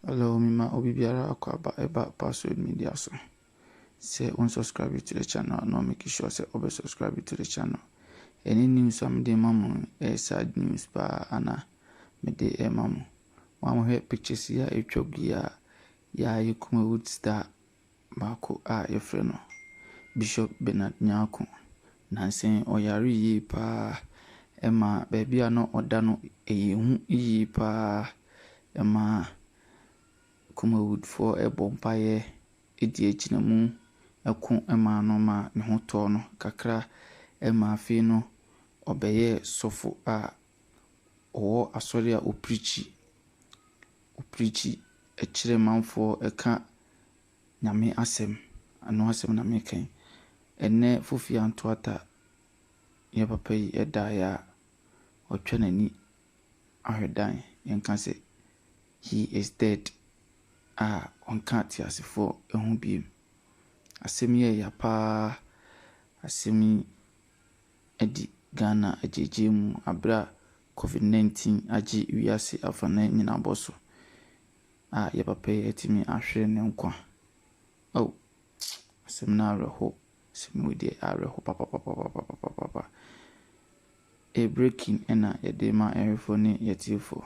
Hello, Mima Obibiara Akwaba Eba Password Media. So say unsubscribe to the channel, no make sure say subscribe to the channel. Any news I'm de mamu sad news pa ana me de mamu. Mamu he pictures ya etwobia ya Kumawood star Mako a yefreno Bishop Bernard Nyanko nansen oyare yi pa ema baby ano oda no eyehu yi pa ema Kumawood for bompaye edi agina mu eko ema no ma ne ho to no kakra ema afi no obeye sofo a o asori a oprichi ekire manfo eka nyame asem ano asem na meken ene fofi antoata ye papa yi eda ya otwa nani ahwedan yenka se he is dead on can't yasifo ehun biem asem ye ya pa asem edi Ghana ajejemu abra COVID-19 agi wiase afana nyina boso ye papa etimi ahwere ne nkwa asem na reho asem we dey reho papa a breaking ena yedema erefo ne yetifo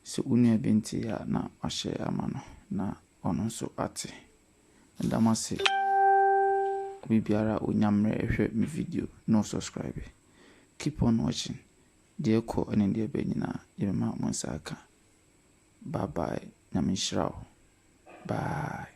so unu binti ya na ahye amano na ono nso ate ndamase bibiara onyamre ehwe mi video no subscribe keep on watching D.e.a.d and D.e.a.d nyina yema monsaka bye bye nyamishrawo bye.